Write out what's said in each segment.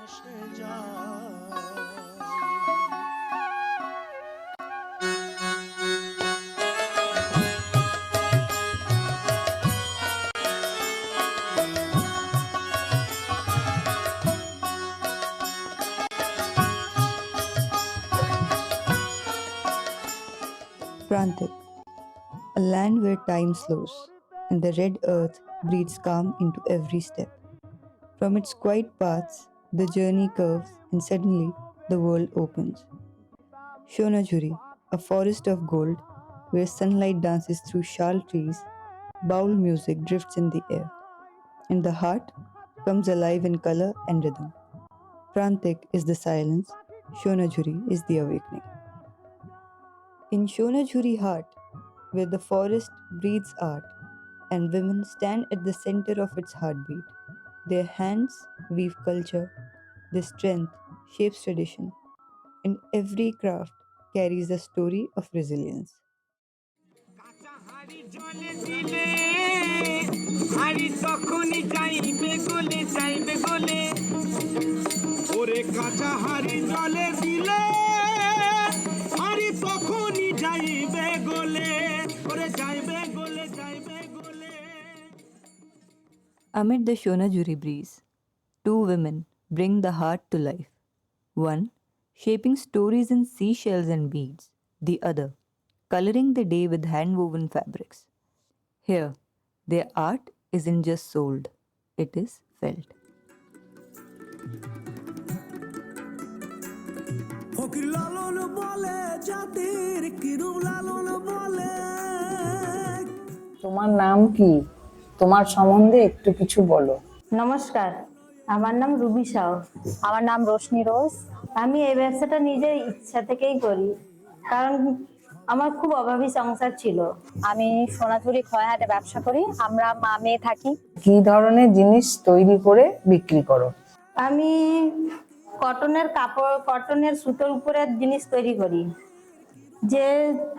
এসে যায়। Prantik, a land where time slows and the red earth breathes calm into every step. From its quiet paths, the journey curves and suddenly the world opens. Shonajuri, a forest of gold where sunlight dances through shal trees, bowl music drifts in the air, and the heart comes alive in color and rhythm. Prantik is the silence, Shonajuri is the awakening. In Shonajuri heart, where the forest breathes art and women stand at the center of its heartbeat, their hands weave culture, their strength shapes tradition, and every craft carries a story of resilience. ওরে কাঁচা হাড়ি জলে দিলে হাড়ি তখনই যাইবে গলে ওরে যাইবে গলে যাইবে গলে Amid the Shonajuri breeze, two women bring the heart to life. One, shaping stories in seashells and beads, the other, coloring the day with hand woven fabrics. Here, their art isn't just sold, it is felt. ফকির লালন বলে জাতির কিরূপ লালন বলে। তোমার নাম কি? তোমার সম্বন্ধে একটু কিছু বলো। নমস্কার, আমার নাম রুবি সাউ। আমার নাম রোশনি রোজ। আমি এই ব্যবসাটা নিজের ইচ্ছা থেকেই করি, কারণ আমার খুব অভাবী সংসার ছিল। আমি সোনাঝুরি খয়াহাটে ব্যবসা করি। আমরা মা মেয়ে থাকি। কি ধরনের জিনিস তৈরি করে বিক্রি করো? আমি কটনের কাপড়, কটনের সুতোর উপরে জিনিস তৈরি করি। যে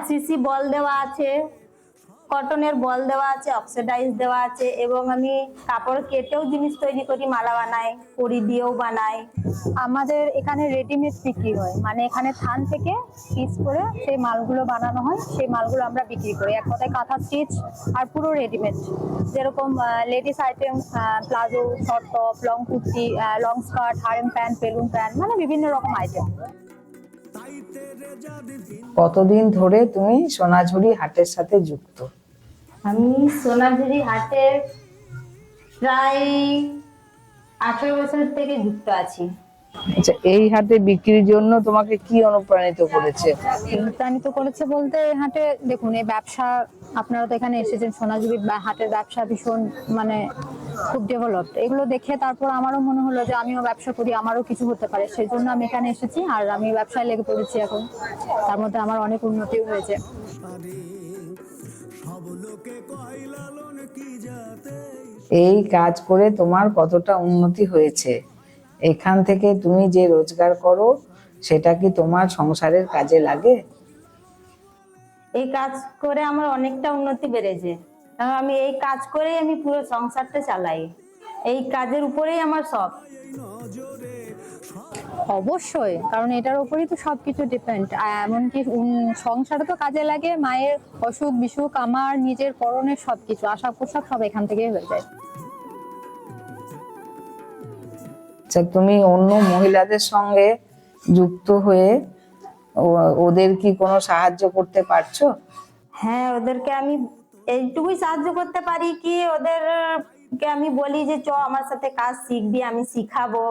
সিসি বল দেওয়া আছে, কটনের বল দেওয়া আছে, অক্সিডাইজ দেওয়া আছে, এবং আমি কাপড় কেটেও জিনিস তৈরি করি, মালা বানাই, কড়ি দিয়েও বানাই। আমাদের এখানে রেডিমেড বিক্রি হয়, মানে এখানে থান থেকে পিস করে সেই মালগুলো বানানো হয়, সেই মালগুলো আমরা বিক্রি করি। এক কথায় কাঁথা স্টিচ আর পুরো রেডিমেড। যেরকম ladies item, palazzo, short top, long kurti, long skirt, harem pant, balloon pant, মানে বিভিন্ন রকম আইটেম। কতদিন ধরে তুমি সোনাঝুরি হাটের সাথে যুক্ত? আমি সোনাঝুরি হাটে প্রায় 18 বছর থেকে যুক্ত আছি। আচ্ছা, এই হাটে বিক্রির জন্য তোমাকে কি অনুপ্রাণিত করেছে? অনুপ্রাণিত করেছে বলতে, এই হাটে দেখুন, এই ব্যবসা, আপনারা তো এখানে এসেছেন, সোনাঝুরি হাটের ব্যবসা ভীষণ মানে খুব ডেভেলপড। এগুলো দেখে তারপর আমারও মনে হলো যে আমিও ব্যবসা করি, আমারও কিছু হতে পারে। সেই জন্য আমি এখানে এসেছি, আর আমি ব্যবসায় লেগে পড়েছি এখন। তার মধ্যে আমার অনেক উন্নতিও হয়েছে। এই কাজ করে তোমার কতটা উন্নতি হয়েছে? এখান থেকে তুমি যে রোজগার করো সেটা কি তোমার সংসারের কাজে লাগে? এই কাজ করে আমার অনেকটা উন্নতি বেড়েছে, কারণ আমি এই কাজ করেই আমি পুরো সংসারটা চালাই। এই কাজের উপরেই আমার সব। অবশ্যই, কারণ এটার উপরেই তো সবকিছু ডিপেন্ড। এমনকি সংসারে তো কাজে লাগে, মায়ের অসুখ বিসুখ, আমার নিজের পরনের সবকিছু, আশাক পোশাক সব এখান থেকেই হয়ে যায়। আচ্ছা, তুমি অন্য মহিলাদের সঙ্গে যুক্ত হয়ে ওদের কি কোনো সাহায্য করতে পারছো? হ্যাঁ, ওদেরকে আমি এইটুকুই সাহায্য করতে পারি কি, ওদেরকে আমি বলি যে চ আমার সাথে কাজ শিখবি, আমি শিখাবো,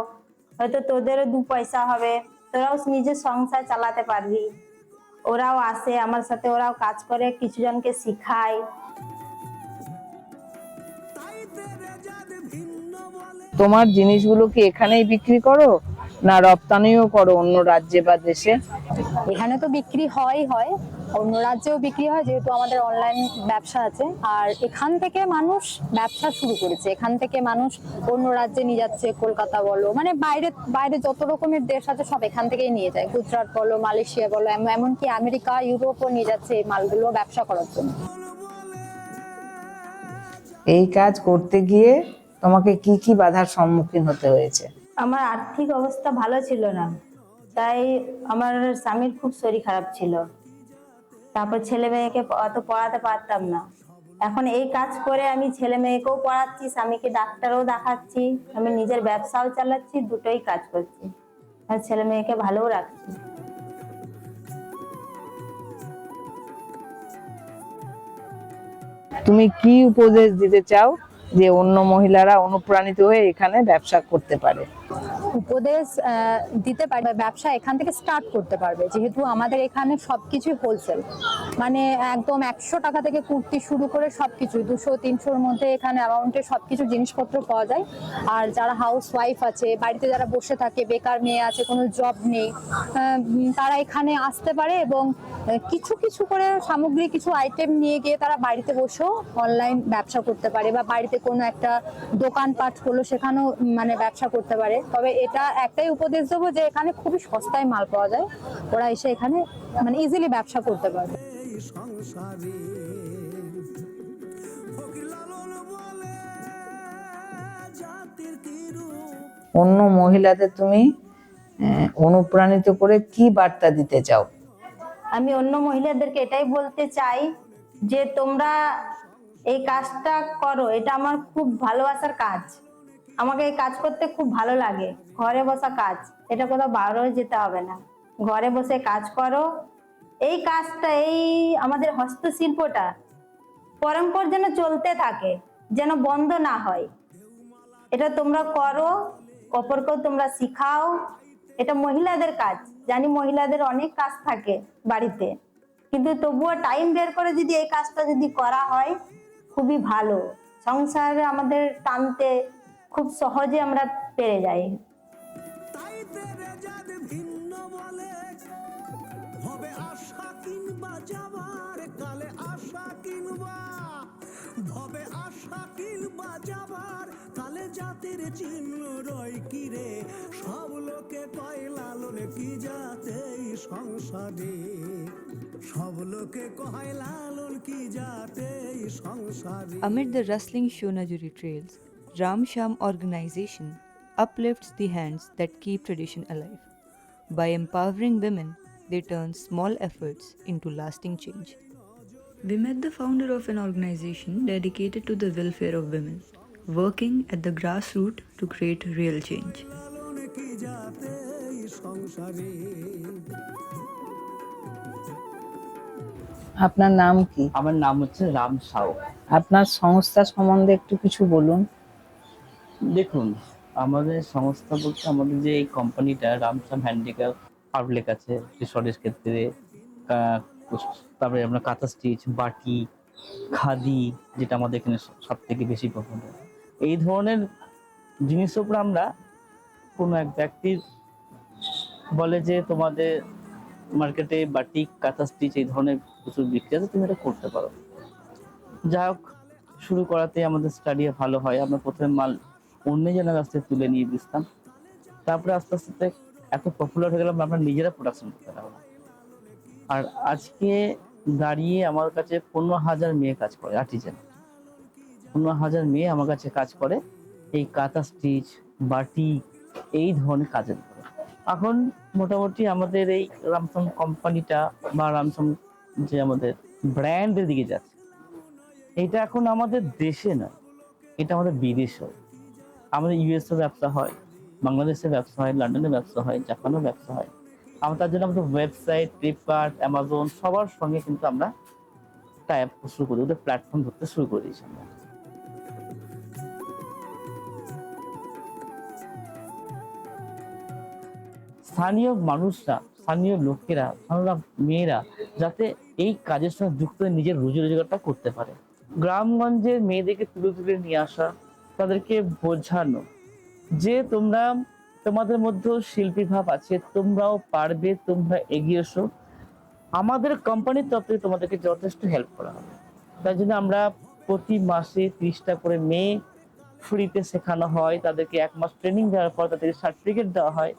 হয়তো তোদেরও 2 পয়সা হবে, তোরাও নিজের সংসার চালাতে পারবি। ওরাও আসে আমার সাথে, ওরাও কাজ করে, কিছু জনকে শিখায়। তোমার জিনিসগুলো কি এখানেই বিক্রি করো, না রপ্তানিও করো অন্য রাজ্যে বা দেশে? এখানে তো বিক্রি হয়, অন্য রাজ্যেও বিক্রি হয়, যেহেতু আমাদের অনলাইন ব্যবসা আছে। আর এখান থেকে মানুষ ব্যবসা শুরু করেছে, এখান থেকে মানুষ অন্য রাজ্যে নিয়ে যাচ্ছে। কলকাতা বলো, মানে বাইরে বাইরে যত রকমের দেশ আছে সব এখান থেকেই নিয়ে যায়। গুজরাট বলো, মালয়েশিয়া বলো, এমনকি আমেরিকা, ইউরোপও নিয়ে যাচ্ছে এই মালগুলো ব্যবসা করার জন্য। এই কাজ করতে গিয়ে তোমাকে কি কি বাধার সম্মুখীন হতে হয়েছে? আমার আর্থিক অবস্থা ভালো ছিল না, তাই আমার স্বামীর খুব শরীর খারাপ ছিল। তারপর ছেলে মেয়েকে অত পড়াতে পারতাম না। এখন এই কাজ করে আমি ছেলে মেয়েকেও পড়াচ্ছি, স্বামীকে ডাক্তারও দেখাচ্ছি, আমি নিজের ব্যবসাও চালাচ্ছি, দুটোই কাজ করছি, আর ছেলে মেয়েকে ভালোও রাখছি। তুমি কি উপদেশ দিতে চাও যে অন্য মহিলারা অনুপ্রাণিত হয়ে এখানে ব্যবসা করতে পারে? উপদেশ দিতে পারে, ব্যবসা এখান থেকে স্টার্ট করতে পারবে, যেহেতু আমাদের এখানে সবকিছুই হোলসেল, মানে একদম 100 টাকা থেকে কুর্তি শুরু করে সবকিছু 200-300-র মধ্যে এখানে অ্যামাউন্টে সবকিছু জিনিসপত্র পাওয়া যায়। আর যারা হাউস ওয়াইফ আছে, বাড়িতে যারা বসে থাকে, বেকার মেয়ে আছে, কোনো জব নেই, তারা এখানে আসতে পারে এবং কিছু কিছু করে সামগ্রী, কিছু আইটেম নিয়ে গিয়ে তারা বাড়িতে বসেও অনলাইন ব্যবসা করতে পারে, বা বাড়িতে কোনো একটা দোকানপাট হলো সেখানেও মানে ব্যবসা করতে পারে। তবে এটা একটাই উপদেশ দেবো যে এখানে খুবই সস্তায় মাল পাওয়া যায়, ওরা এসে এখানে মানে ইজিলি ব্যবসা করতে পারবে। এই সংসারে ফকির লালন বলে জাতির কি রূপ। অন্য মহিলাদের তুমি অনুপ্রাণিত করে কি বার্তা দিতে চাও? আমি অন্য মহিলাদেরকে এটাই বলতে চাই যে তোমরা এই কাজটা করো, এটা আমার খুব ভালোবাসার কাজ, আমাকে এই কাজ করতে খুব ভালো লাগে। ঘরে বসা কাজ, এটা কোথাও বাইরেও যেতে হবে না, ঘরে বসে কাজ করো। এই কাজটা, এই আমাদের হস্তশিল্পটা পরম্পর যেন চলতে থাকে, যেন বন্ধ না হয়। এটা তোমরা করো, অপরকেও তোমরা শিখাও। এটা মহিলাদের কাজ, জানি মহিলাদের অনেক কাজ থাকে বাড়িতে, কিন্তু তবুও টাইম বের করে যদি এই কাজটা যদি করা হয় খুবই ভালো। সংসারে আমাদের টানতে খুব সহজে আমরা পেরে যাই। তাই তেরে যাদ ভিন্ন বলে হবে আশা কিংবা যাবার কালে, আশা কিংবা ভবে আশা কিংবা যাবার কালে জাতির চিহ্ন রয় কি রে। সব লোকে কয় লালন কি জাতে এই সংসারে, সব লোকে কয় লালন কি জাতে এই সংসারে। Amid the rustling Shonagiri trails, Ram Sham organization uplifts the hands that keep tradition alive. By empowering women, they turn small efforts into lasting change. We met the founder of an organization dedicated to the welfare of women, working at the grassroots to create real change. লালন কি জাতে এই সংসারে। আপনার নাম কি? আমার নাম হচ্ছে রাম সাউ। আপনার সংস্থা সম্বন্ধে একটু কিছু বলুন। দেখুন, আমাদের সংস্থা বলতে আমাদের যে এই কোম্পানিটা রামসাম হ্যান্ডিক্রাফট আউটলেট আছে, রিসর্টের ক্ষেত্রে তারপরে আমরা কাঁথা স্টিচ, বাটি, খাদি, যেটা আমাদের এখানে সব থেকে বেশি পছন্দ। এই ধরনের জিনিসের উপর আমরা কোনো এক ব্যক্তির বলে যে তোমাদের মার্কেটে বাটি, কাঁথা স্টিচ এই ধরনের প্রচুর বিক্রি আছে, তুমি এটা করতে পারো। যাই হোক, শুরু করাতে আমাদের স্টাডি ভালো হয়। আমরা প্রথমে মাল অন্যজনের কাছ থেকে তুলে নিয়ে দিতাম, তারপরে আস্তে আস্তে এত পপুলার হয়ে গেলাম আমরা নিজেরা প্রোডাকশন করতে পারলাম। আর আজকে দাঁড়িয়ে আমার কাছে 15,000 মেয়ে কাজ করে, আর্টিজান 15,000 মেয়ে আমার কাছে কাজ করে এই কাঁথা স্টিচ, বাটি, এই ধরনের কাজের উপরে। এখন মোটামুটি আমাদের এই রামসাম কোম্পানিটা বা রামসাম যে আমাদের ব্র্যান্ডের দিকে যাচ্ছে, এটা এখন আমাদের দেশে নয়, এটা আমাদের বিদেশে। আমাদের ইউএসএ ব্যবসা হয়, বাংলাদেশে ব্যবসা হয়, লন্ডনে ব্যবসা হয়, জাপানেও ব্যবসা হয়। আমরা তার জন্য আমাদের ওয়েবসাইট, ফ্লিপকার্ট, অ্যামাজন সবার সঙ্গে কিন্তু আমরা টাই আপ শুরু করি, ওদের প্ল্যাটফর্ম ধরতে শুরু করে দিয়েছি আমরা। স্থানীয় মানুষরা, স্থানীয় লোকেরা, স্থানীয় মেয়েরা যাতে এই কাজের সঙ্গে যুক্ত হয়ে নিজের রুজি রোজগারটা করতে পারে। গ্রামগঞ্জের মেয়েদেরকে তুলে তুলে নিয়ে আসা, তাদেরকে বোঝানো যে তোমরা, তোমাদের মধ্যেও শিল্পী ভাব আছে, তোমরাও পারবে, তোমরা এগিয়ে এসো, আমাদের কোম্পানির তরফ থেকে তোমাদেরকে যথেষ্ট হেল্প করা হবে। তাই জন্য আমরা প্রতি মাসে 30টা করে মেয়ে ফ্রিতে শেখানো হয়, তাদেরকে 1 মাস ট্রেনিং দেওয়ার পর তাদেরকে সার্টিফিকেট দেওয়া হয়।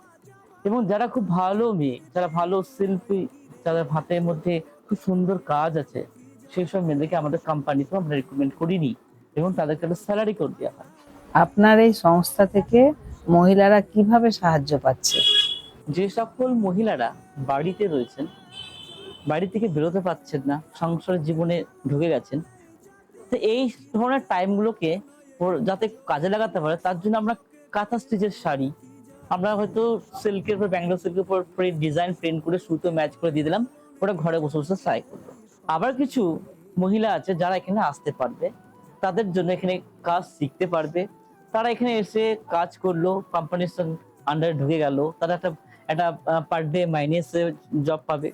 এবং যারা খুব ভালো মেয়ে, যারা ভালো শিল্পী, যাদের হাতের মধ্যে খুব সুন্দর কাজ আছে, সেই সব মেয়েদেরকে আমাদের কোম্পানিতে আমরা রিকমেন্ড করিনি এবং তাদেরকে একটা স্যালারি করে দেওয়া হয়। আপনার এই সংস্থা থেকে মহিলারা কিভাবে সাহায্য পাচ্ছে? যে সকল মহিলারা বাড়িতে রয়েছেন, বাড়ি থেকে বেরোতে পারছেন না, সংসারের জীবনে ঢুকে গেছেন, তো এই ধরনের টাইমগুলোকে যাতে কাজে লাগাতে পারে তার জন্য আমরা কাঁথা স্টিচের শাড়ি, আমরা হয়তো সিল্কের উপর, ব্যাঙ্গালোর সিল্কের উপর ডিজাইন প্রিন্ট করে সুতো ম্যাচ করে দিয়ে দিলাম, ওটা ঘরে বসে বসে সেলাই করলো। আবার কিছু মহিলা আছে যারা এখানে আসতে পারবে, তাদের জন্য এখানে কাজ শিখতে পারবে, তারা এখানে এসে কাজ করলো, কোম্পানির আন্ডারে ঢুকে গেল, তারা একটা একটা পার ডে মাইনে জব পাবে।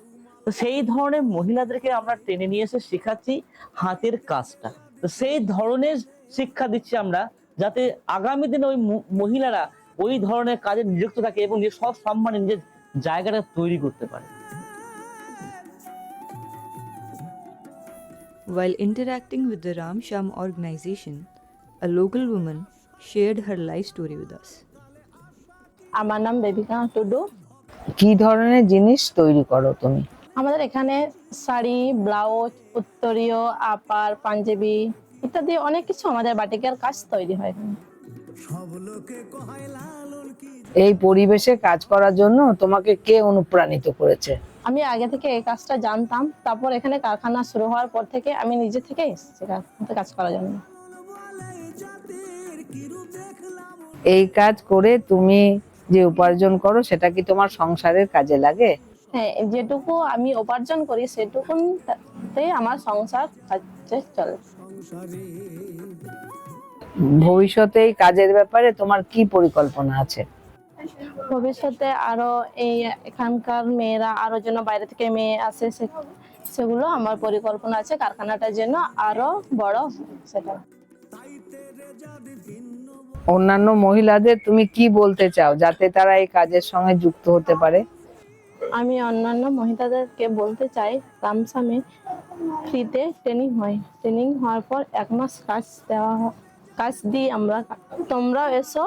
তো সেই ধরনের মহিলাদেরকে আমরা টেনে নিয়ে এসে শেখাচ্ছি হাতের কাজটা। তো সেই ধরনের শিক্ষা দিচ্ছি আমরা, যাতে আগামী দিনে ওই মহিলারা ওই ধরনের কাজে নিযুক্ত থাকে এবং নিজের সব সম্মানে নিজের জায়গাটা তৈরি করতে পারে। While interacting with the Ram Sham organization, a local woman shared her life story with us. আমার নাম বেবিকা টুডু। কি ধরনের জিনিস তৈরি করো তুমি? আমাদের এখানে শাড়ি, ব্লাউজ, উত্তরীয়, আপার, পাঞ্জাবি ইত্যাদি অনেক কিছু আমাদের বাটিকের কাজ তৈরি হয় এখানে। সব লোকে কয় লালন কি এই পরিবেশে কাজ করার জন্য তোমাকে কে অনুপ্রাণিত করেছে? আমি আগে থেকে এই কাজটা জানতাম, তারপর এখানে কারখানা শুরু হওয়ার পর থেকে আমি নিজে থেকে এসেছি কাজ করার জন্য। বলে জাতির কিরু দেখলাম এই কাজ করে তুমি যে উপার্জন করো সেটা কি তোমার সংসারের কাজে লাগে? হ্যাঁ, যেটুকু আমি উপার্জন করি সেটুকুতে আমার সংসার কাজে চলে। সংসারে ভবিষ্যতে এই কাজের ব্যাপারে তোমার কি পরিকল্পনা আছে? ভবিষ্যতে আরো এই এখানকার মেয়েরা আরো যেন বাইরে থেকে মেয়ে আসে, সেগুলো আমার পরিকল্পনা আছে, কারখানাটার জন্য আরো বড় সেটা। তাইতে রেজাদ ভিন্ন অন্যান্য মহিলাদের তুমি কি বলতে চাও যাতে তারা এই কাজের সঙ্গে যুক্ত হতে পারে? আমি অন্যান্য মহিলাদেরকে বলতে চাই, রামসামে ফ্রিতে ট্রেনিং হয়, ট্রেনিং হওয়ার পর 1 মাস কাজ দিই আমরা, তোমরাও এসো,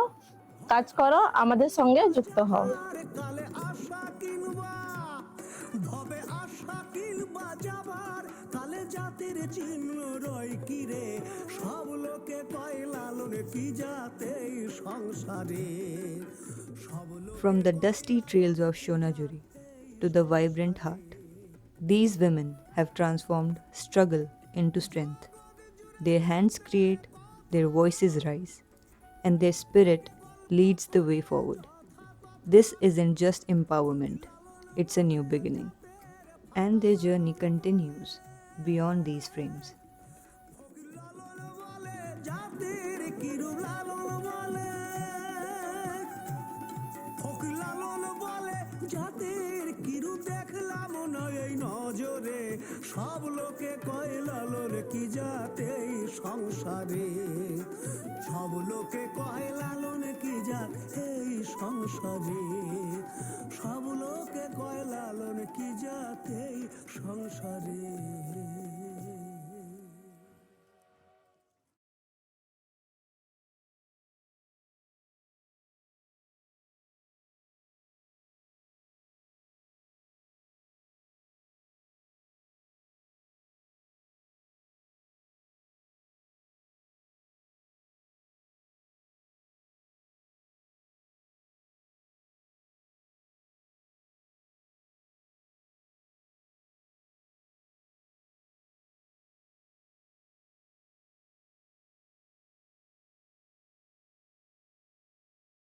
কাজ করো, আমাদের সঙ্গে যুক্ত হও। কালে আশা কিনবা ভবে আশা কিনবা যাবার কালে জাতির চিহ্ন রয় কি রে সব লোকে কয় লালন কি জাতে সংসারে সব লোক From the dusty trails of Shonajuri to the vibrant heart, these women have transformed struggle into strength. Their hands create, their voices rise, and their spirit leads the way forward. This isn't just empowerment, it's a new beginning. And their journey continues beyond these frames. বলে জাতির কিরু লালন বলে ফক লালন বলে জাতির কিরু দেখলাম না এই নজরে সব লোকে কয় লালন কি জাতে সংসারে সব লোকে কয় লালন কি জাতে সংসারে।